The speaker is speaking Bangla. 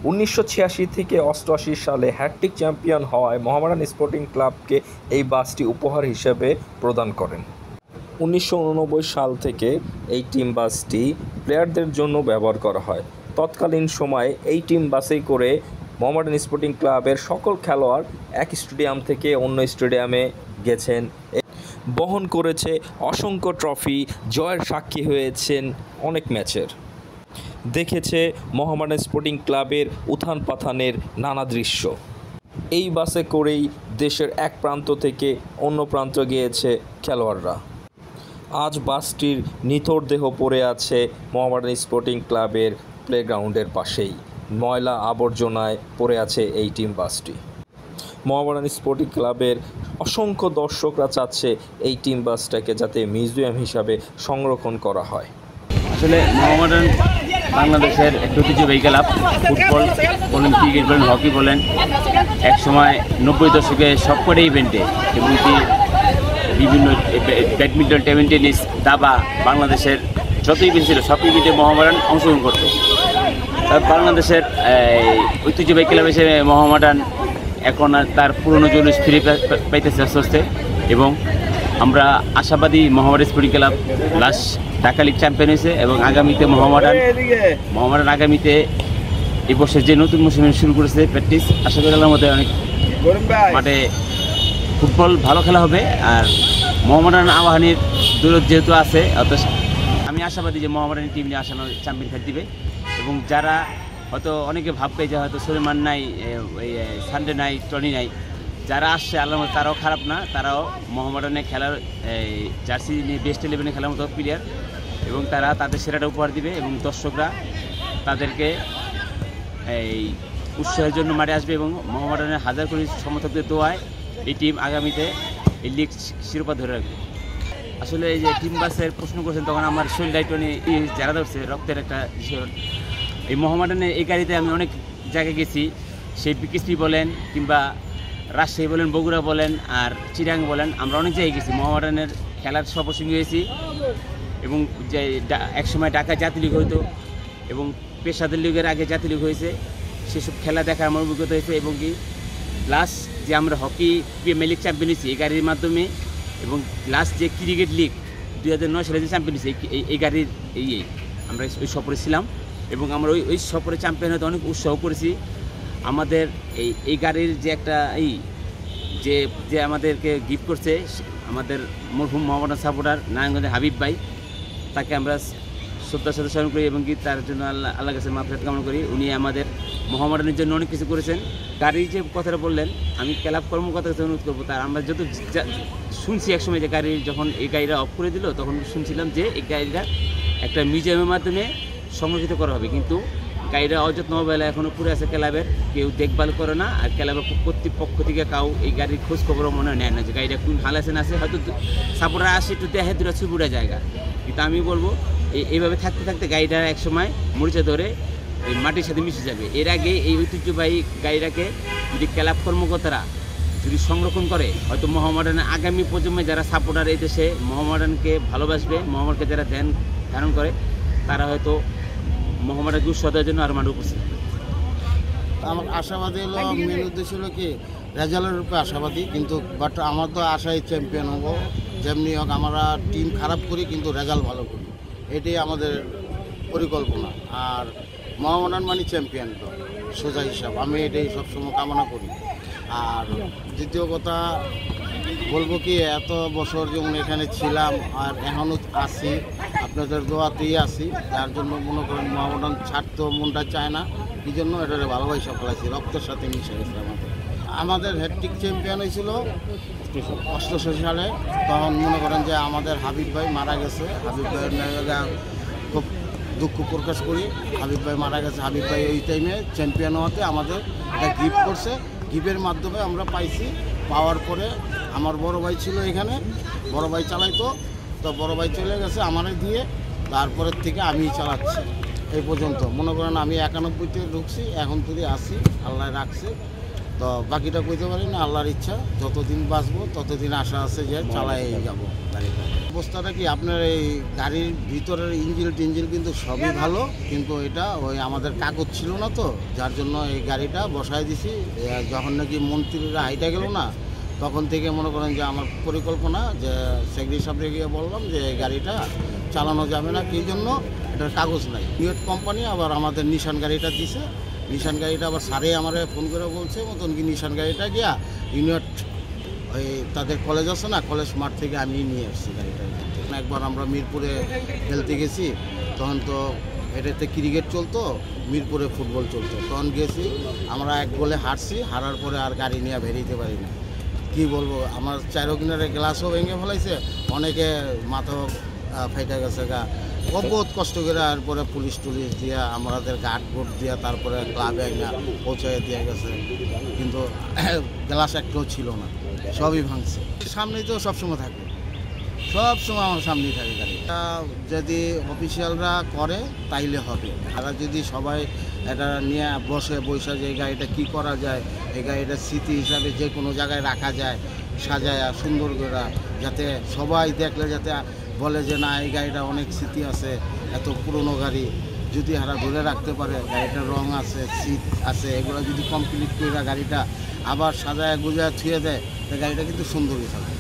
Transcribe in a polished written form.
1986 থেকে 88 সালে হ্যাটট্রিক চ্যাম্পিয়ন হওয়ায় মোহামেডান স্পোর্টিং ক্লাবকে এই বাসটি উপহার হিসেবে প্রদান করেন। 1989 সাল থেকে এই টিম বাসটি প্লেয়ারদের জন্য ব্যবহার করা হয়। তৎকালীন সময়ে এই টিম বাসে করে মোহামেডান স্পোর্টিং ক্লাবের সকল খেলোয়াড় এক স্টেডিয়াম থেকে অন্য স্টেডিয়ামে গেছেন, বহন করেছে অসংখ্য ট্রফি, জয়ের সাক্ষী হয়েছেন অনেক ম্যাচের, দেখেছে মোহামেডান স্পোর্টিং ক্লাবের উত্থান পাথানের নানা দৃশ্য। এই বাসে করেই দেশের এক প্রান্ত থেকে অন্য প্রান্ত গিয়েছে খেলোয়াড়রা। আজ বাসটির নিথর দেহ পড়ে আছে মোহামেডান স্পোর্টিং ক্লাবের প্লেগ্রাউন্ডের পাশেই। ময়লা আবর্জনায় পড়ে আছে এই টিম বাসটি। মোহামেডান স্পোর্টিং ক্লাবের অসংখ্য দর্শকরা চাচ্ছে এই টিম বাসটাকে যাতে মিউজিয়াম হিসাবে সংরক্ষণ করা হয়। আসলে মোহামেডান বাংলাদেশের একটি ঐতিহ্যবাহী ক্লাব। ফুটবল বলেন, ক্রিকেট বলেন, হকি বলেন, এক সময় 90 দশকে সবকটি ইভেন্টে এবং কি বিভিন্ন ব্যাডমিন্টন, টেবিল টেনিস, দাবা, বাংলাদেশের যত ইভেন্ট ছিল সব ইভেন্টে মোহামেডান অংশগ্রহণ করত। বাংলাদেশের ঐতিহ্যবাহী ক্লাব হিসেবে মোহামেডান এখন তার পুরনো জন্য ফিরে পাইতেছে আস্তে আস্তে, এবং আমরা আশাবাদী Mohammedan sporting club last Dhaka league champion হয়েছে এবং আগামীতে মোহামেডান আগামীতে এই বছর যে নতুন মৌসুমে শুরু করেছে প্র্যাকটিস, আশা করি আল্লাহর মধ্যে অনেক মাঠে ফুটবল ভালো খেলা হবে। আর মোহামেডান আবাহনীর দৌলত যেহেতু আছে, অত আমি আশাবাদী যে মোহামেডান টিম নিয়ে আসানো চ্যাম্পিয়ন খেল দিবে। এবং যারা হয়তো অনেকে ভাববে যে হয়তো সুলেমান নাই, ওই সানডে নাই, টনি নাই, যারা আসছে আল্লাহর মধ্যে তারাও খারাপ না, তারাও মোহামেডানে খেলার জার্সি নিয়ে বেস্ট 11-এ খেলার মতো প্লেয়ার, এবং তারা তাদের সেরাটা উপহার দিবে এবং দর্শকরা তাদেরকে এই উৎসাহের জন্য মাঠে আসবে এবং মোহামেডানের হাজার কোটি সমর্থকদের দোয়ায় এই টিম আগামীতে এই লিগ শিরোপা ধরে রাখবে। আসলে এই যে টিম বাসের প্রশ্ন করছেন, তখন আমার শরীর দায়িত্ব নিয়ে যারা ধরছে রক্তের একটা বিষয়। এই মোহামেডানের এই গাড়িতে আমি অনেক জায়গায় গেছি, সেই বিকেএসপি বলেন কিংবা রাজশাহী বলেন, বগুড়া বলেন, আর চিটাগাং বলেন, আমরা অনেক জায়গায় গেছি। মোহামেডানের খেলার সফরসঙ্গী হয়েছি এবং যে একসময় ঢাকা জাতীয় লীগ হইতো এবং পেশাদার লিগের আগে জাতীয় লীগ হয়েছে, সেসব খেলা দেখার আমার অভিজ্ঞতা হয়েছে। এবং কি লাস্ট যে আমরা হকি প্রিমিয়ার লিগ চ্যাম্পিয়ন হয়েছি এই গাড়ির মাধ্যমে, এবং লাস্ট যে ক্রিকেট লিগ 2009 সালে যে চ্যাম্পিয়ন হয়েছে এই গাড়ির আমরা ওই সফরে ছিলাম এবং আমরা ওই সফরে চ্যাম্পিয়ন হতে অনেক উৎসাহ করেছি। আমাদের এই গাড়ির যে একটা যে আমাদেরকে গিফট করছে আমাদের মরহুম মোহামেডান সাপোর্টার নারায়ণগঞ্জের হাবিব ভাই, তাকে আমরা শ্রদ্ধার সাথে স্মরণ করি এবং কি তার জন্য আল্লাহ কাছে মাফিরাত কামনা করি। উনি আমাদের মোহামেডানের জন্য অনেক কিছু করেছেন। গাড়ির যে কথাটা বললেন, আমি ক্লাব কর্মকর্তার কাছে অনুরোধ করবো, তার আমরা যত শুনছি একসময় যে গাড়ি যখন এই গাড়িটা অফ করে দিল, তখন শুনছিলাম যে এই গাড়িটা একটা মিউজিয়ামের মাধ্যমে সংরক্ষিত করা হবে, কিন্তু গাড়িটা অযত্ন অবহেলা এখনও পুরো আছে ক্লাবের, কেউ দেখভাল করে না। আর ক্লাবের কর্তৃপক্ষ থেকে কাউ এই গাড়ির খোঁজ খবরও মনে নেয় না যে গাড়িটা কোন হালাসেন আছে। হয়তো সাপোর্টার আসে একটু দেখে দুটা ছুপুরা জায়গা, কিন্তু আমি বলবো এইভাবে থাকতে থাকতে গাড়িটা একসময় মরিচা ধরে এই মাটির সাথে মিশে যাবে। এর আগে এই ঐতিহ্যবাহী গাড়িটাকে যদি ক্লাব কর্মকর্তারা যদি সংরক্ষণ করে, হয়তো মোহামেডানের আগামী প্রজন্মে যারা সাপোর্টার এই দেশে মোহামেডানকে ভালোবাসবে, মোহামেডানকে যারা ধারণ করে, তারা হয়তো মোহামেডানকে উৎসাহ দেওয়ার জন্য আরও মাঠে উপস্থিত। আমার আশাবাদী হলো, মেন উদ্দেশ্য হলো কি রেজাল্টের উপরে আশাবাদী, কিন্তু বাট আমার তো আশাই চ্যাম্পিয়ন হবো। যেমনি হোক আমরা টিম খারাপ করি কিন্তু রেজাল্ট ভালো করি, এটাই আমাদের পরিকল্পনা। আর মোহামেডান মানে চ্যাম্পিয়ন, তো সোজা হিসাব আমি এটাই সবসময় কামনা করি। আর দ্বিতীয় কথা বলবো কি, এত বছর যেমন এখানে ছিলাম আর এখনও আছি, আপনাদের দোয়াতেই আছি, যার জন্য মনে করেন মোহামেডান ছাড়তেও মনটা চায় না, এই জন্য এটাকে ভালোবাসা ফেলাইছি, রক্তের সাথে মিশে গেছে। আমাদের হ্যাটট্রিক চ্যাম্পিয়ন হয়েছিল 88 সালে, তখন মনে করেন যে আমাদের হাবিব ভাই মারা গেছে। হাবিব ভাইয়ের খুব দুঃখ প্রকাশ করি, হাবিব ভাই মারা গেছে। হাবিব ভাই ওই টাইমে চ্যাম্পিয়ন হওয়াতে আমাদের একটা গিফট করছে, গিফটের মাধ্যমে আমরা পাইছি। পাওয়ার পরে আমার বড় ভাই ছিল এখানে, বড় ভাই চালাইতো, তো বড় ভাই চলে গেছে আমারে দিয়ে, তারপরের থেকে আমি চালাচ্ছি এই পর্যন্ত। মনে করেন আমি 91-তে ঢুকছি, এখন তুই আসি, আল্লাহ রাখছে। তো বাকিটা কইতে পারি না, আল্লাহর ইচ্ছা। যতদিন বাঁচবো ততদিন আশা আছে যে চালাই যাবো গাড়িটা। অবস্থাটা কি, আপনার এই গাড়ির ভিতরের ইঞ্জিল কিন্তু সবই ভালো, কিন্তু এটা ওই আমাদের কাগজ ছিল না তো, যার জন্য এই গাড়িটা বসায় দিছি। যখন নাকি মন্ত্রীরা হাইটা গেল না, তখন থেকে মনে করেন যে আমার পরিকল্পনা যে সেক্রেটারি সাহেবকে গিয়ে বললাম যে এই গাড়িটা চালানো যাবে না, কী জন্য, এটার কাগজ নাই। ইউএট কোম্পানি আবার আমাদের নিশান গাড়িটা দিছে। নিশান গাড়িটা আবার স্যারে আমার ফোন করে বলছে মতন কি নিশান গাড়িটা গিয়া ইউনিট ওই তাদের কলেজ আছে না, কলেজ মাঠ থেকে আমি নিয়ে এসেছি গাড়িটা। একবার আমরা মিরপুরে খেলতে গেছি, তখন তো এটাতে ক্রিকেট চলতো, মিরপুরে ফুটবল চলতো, তখন গেছি আমরা 1 গোলে হারছি। হারার পরে আর গাড়ি নিয়ে বেরিয়ে পারি না। কী বলবো, আমার 4 কিনারে গ্লাসও ভেঙে ফেলাইছে, অনেকে মাথাও ফাইটা গেছে গা। বহুত কষ্ট করে এরপরে পুলিশ টুলিশ দিয়া আমাদের গার্ড বোর্ড দিয়া তারপরে ক্লাবে না পৌঁছায় দিয়ে গেছে, কিন্তু গ্লাস একটাও ছিল না, সবই ভাঙছে। সামনেই তো সবসময় থাকে, সবসময় আমার সামনেই থাকে গাড়িটা। যদি অফিসিয়ালরা করে তাইলে হবে, আর যদি সবাই এটা নিয়ে বসে যে এই গাড়িটা কী করা যায়, এই গাড়িটা স্মৃতি হিসাবে যে কোনো জায়গায় রাখা যায় সাজায়া সুন্দর করে, যাতে সবাই দেখলে যাতে বলে যে না এই গাড়িটা অনেক স্মৃতি আছে, এত পুরনো গাড়ি, যদি হারা ধরে রাখতে পারে, গাড়িটার রং আছে, সিট আছে, এগুলো যদি কমপ্লিট করে গাড়িটা আবার সাজায় গুজায় ছুঁয়ে দেয়, তো গাড়িটা কিন্তু সুন্দরই থাকে।